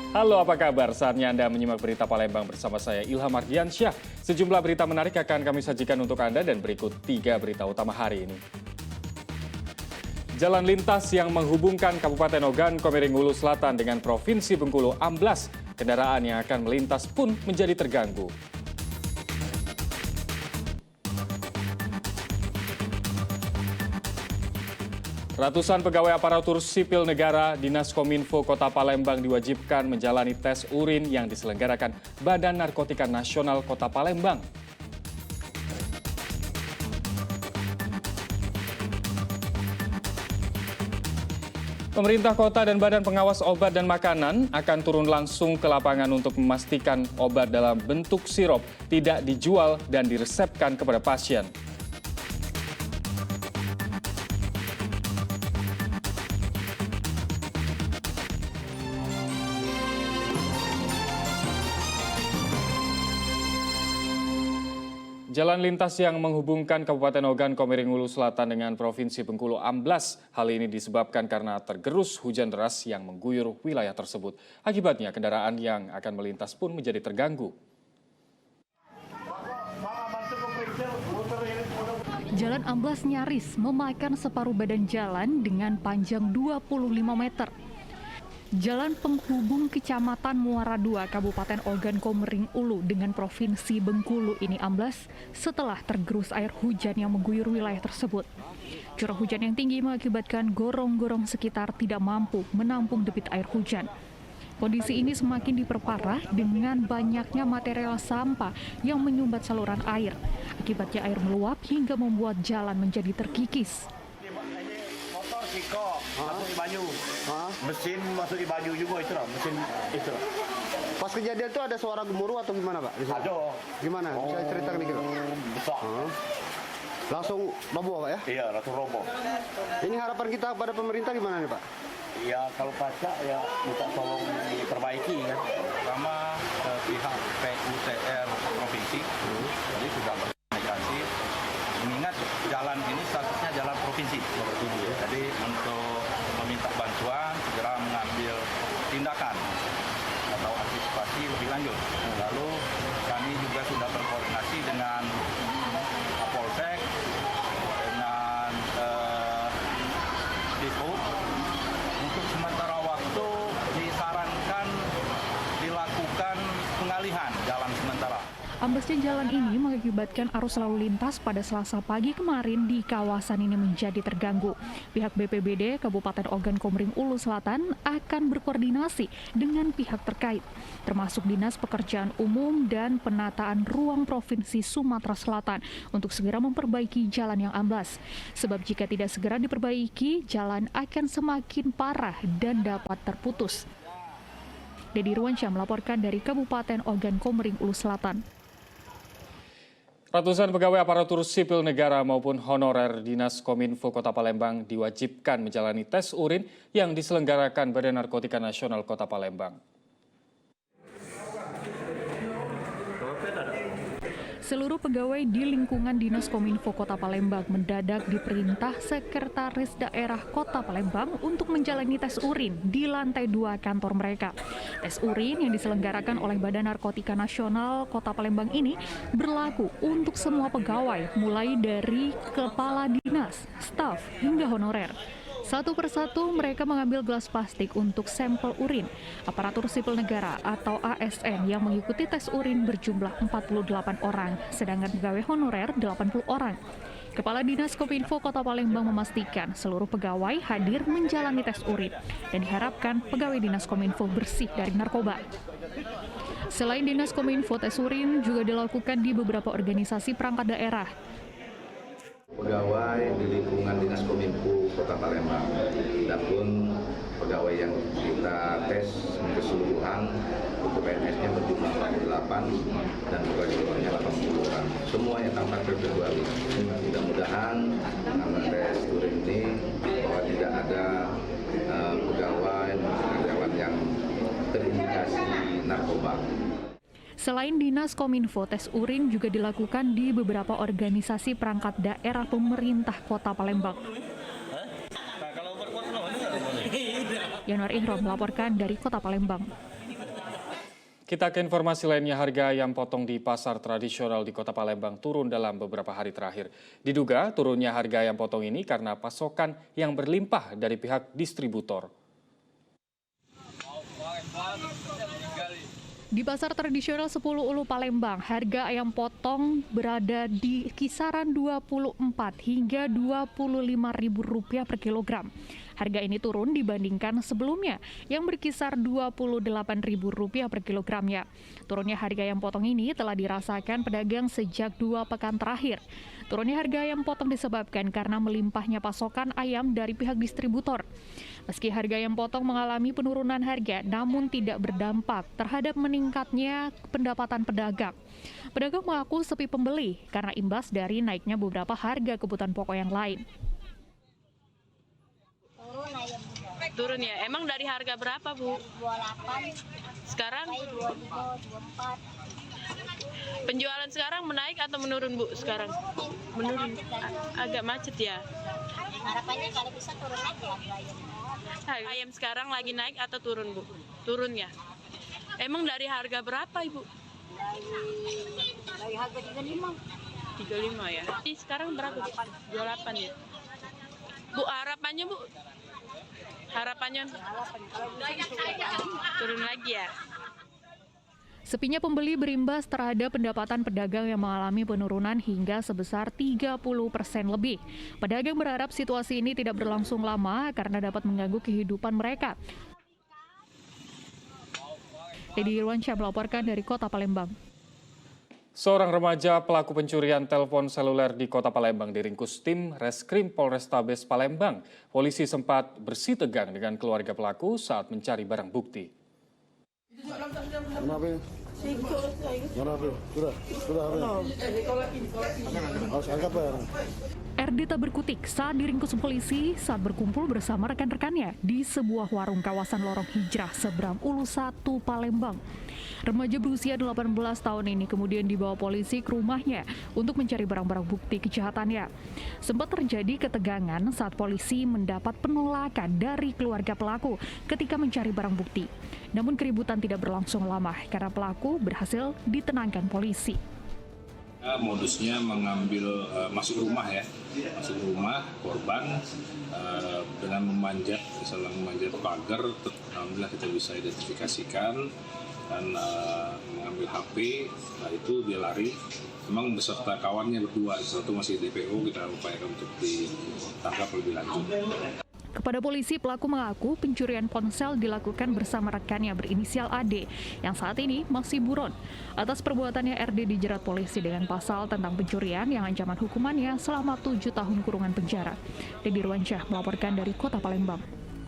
Halo, apa kabar? Saatnya Anda menyimak berita Palembang bersama saya Ilham Ardiansyah. Sejumlah berita menarik akan kami sajikan untuk Anda dan berikut 3 berita utama hari ini. Jalan lintas yang menghubungkan Kabupaten Ogan Komering Ulu Selatan dengan Provinsi Bengkulu amblas. Kendaraan yang akan melintas pun menjadi terganggu. Ratusan pegawai aparatur sipil negara Dinas Kominfo Kota Palembang diwajibkan menjalani tes urin yang diselenggarakan Badan Narkotika Nasional Kota Palembang. Pemerintah kota dan Badan Pengawas Obat dan Makanan akan turun langsung ke lapangan untuk memastikan obat dalam bentuk sirup tidak dijual dan diresepkan kepada pasien. Jalan lintas yang menghubungkan Kabupaten Ogan Komering Ulu Selatan dengan Provinsi Bengkulu amblas. Hal ini disebabkan karena tergerus hujan deras yang mengguyur wilayah tersebut. Akibatnya kendaraan yang akan melintas pun menjadi terganggu. Jalan amblas nyaris memakan separuh badan jalan dengan panjang 25 meter. Jalan penghubung Kecamatan Muara II, Kabupaten Ogan Komering Ulu dengan Provinsi Bengkulu ini amblas setelah tergerus air hujan yang mengguyur wilayah tersebut. Curah hujan yang tinggi mengakibatkan gorong-gorong sekitar tidak mampu menampung debit air hujan. Kondisi ini semakin diperparah dengan banyaknya material sampah yang menyumbat saluran air. Akibatnya air meluap hingga membuat jalan menjadi terkikis. Kiko, masuk di baju. Mesin masuk di baju juga itu lah, mesin itu lah. Pas kejadian itu ada suara gemuruh atau gimana, Pak? Ada. Gimana? Bisa ceritakan dikit, Pak? Besar. Langsung roboh, Pak ya? Iya, langsung roboh. Ini harapan kita pada pemerintah gimana nih, Pak? Ya kalau pasca ya minta tolong diperbaiki kan. Pertama pihak PUTR provinsi jadi sudah berkomunikasi mengingat jalan ini statusnya jalan provinsi. Jadi untuk meminta bantuan segera mengambil tindakan atau antisipasi lebih lanjut. Lalu kami juga sudah berkoordinasi dengan Kapolsek, dengan Dishub. Untuk sementara waktu disarankan dilakukan pengalihan jalan sementara. Amblasnya jalan ini mengakibatkan arus lalu lintas pada Selasa pagi kemarin di kawasan ini menjadi terganggu. Pihak BPBD Kabupaten Ogan Komering Ulu Selatan akan berkoordinasi dengan pihak terkait, termasuk Dinas Pekerjaan Umum dan Penataan Ruang Provinsi Sumatera Selatan untuk segera memperbaiki jalan yang amblas. Sebab jika tidak segera diperbaiki, jalan akan semakin parah dan dapat terputus. Dedi Ruansyah melaporkan dari Kabupaten Ogan Komering Ulu Selatan. Ratusan pegawai aparatur sipil negara maupun honorer Dinas Kominfo Kota Palembang diwajibkan menjalani tes urin yang diselenggarakan Badan Narkotika Nasional Kota Palembang. Seluruh pegawai di lingkungan Dinas Kominfo Kota Palembang mendadak diperintah Sekretaris Daerah Kota Palembang untuk menjalani tes urin di lantai 2 kantor mereka. Tes urin yang diselenggarakan oleh Badan Narkotika Nasional Kota Palembang ini berlaku untuk semua pegawai, mulai dari kepala dinas, staf, hingga honorer. Satu persatu mereka mengambil gelas plastik untuk sampel urin. Aparatur sipil negara atau ASN yang mengikuti tes urin berjumlah 48 orang, sedangkan pegawai honorer 80 orang. Kepala Dinas Kominfo Kota Palembang memastikan seluruh pegawai hadir menjalani tes urin dan diharapkan pegawai Dinas Kominfo bersih dari narkoba. Selain Dinas Kominfo, tes urin juga dilakukan di beberapa organisasi perangkat daerah. Pegawai di lingkungan Dinas Kominfo Kota Palembang, adapun pegawai yang kita tes keseluruhan untuk PNS-nya berjumlah 48 dan pegawai-pegawainya 80 orang. Semuanya tanpa terkecuali. Mudah-mudahan dengan tes urin ini bahwa tidak ada pegawai karyawan yang terindikasi narkoba. Selain Dinas Kominfo, tes urin juga dilakukan di beberapa organisasi perangkat daerah pemerintah Kota Palembang. Yanuar Ihrom melaporkan dari Kota Palembang. Kita ke informasi lainnya, harga ayam potong di pasar tradisional di Kota Palembang turun dalam beberapa hari terakhir. Diduga turunnya harga ayam potong ini karena pasokan yang berlimpah dari pihak distributor. Di pasar tradisional 10 Ulu Palembang, harga ayam potong berada di kisaran Rp24 hingga Rp25.000 per kilogram. Harga ini turun dibandingkan sebelumnya yang berkisar Rp28.000 per kilogramnya. Turunnya harga ayam potong ini telah dirasakan pedagang sejak 2 pekan terakhir. Turunnya harga ayam potong disebabkan karena melimpahnya pasokan ayam dari pihak distributor. Meski harga ayam potong mengalami penurunan harga, namun tidak berdampak terhadap meningkatnya pendapatan pedagang. Pedagang mengaku sepi pembeli karena imbas dari naiknya beberapa harga kebutuhan pokok yang lain. Turun ya? Emang dari harga berapa, Bu? 28. Sekarang? 25, 24. Penjualan sekarang menaik atau menurun, Bu, sekarang? Menurun. Agak macet ya? Harapannya kalau bisa turun lagi harga Ayam sekarang lagi naik atau turun, Bu? Turun ya? Emang dari harga berapa, Ibu? dari harga 35. 35 ya? Jadi sekarang berapa, Bu? 28 ya? Bu, harapannya, Bu? Harapannya turun lagi ya? Sepinya pembeli berimbas terhadap pendapatan pedagang yang mengalami penurunan hingga sebesar 30% lebih. Pedagang berharap situasi ini tidak berlangsung lama karena dapat mengganggu kehidupan mereka. Dedi Irwansyah melaporkan dari Kota Palembang. Seorang remaja pelaku pencurian telepon seluler di Kota Palembang diringkus tim Reskrim Polrestabes Palembang. Polisi sempat bersih tegang dengan keluarga pelaku saat mencari barang bukti. RD tak berkutik saat diringkus polisi saat berkumpul bersama rekan-rekannya di sebuah warung kawasan Lorong Hijrah seberang Ulu 1 Palembang. Remaja berusia 18 tahun ini kemudian dibawa polisi ke rumahnya untuk mencari barang-barang bukti kejahatannya. Sempat terjadi ketegangan saat polisi mendapat penolakan dari keluarga pelaku ketika mencari barang bukti. Namun keributan tidak berlangsung lama karena pelaku berhasil ditenangkan polisi. Modusnya mengambil masuk rumah rumah korban dengan memanjat pagar. Alhamdulillah kita bisa identifikasikan dan mengambil HP. Setelah itu dia lari, memang beserta kawannya berdua, satu masih DPO, kita upayakan untuk ditangkap lebih lanjut. Kepada polisi, pelaku mengaku pencurian ponsel dilakukan bersama rekannya berinisial AD yang saat ini masih buron. Atas perbuatannya, RD dijerat polisi dengan pasal tentang pencurian yang ancaman hukumannya selama 7 tahun kurungan penjara. Dedi Irwansyah melaporkan dari Kota Palembang.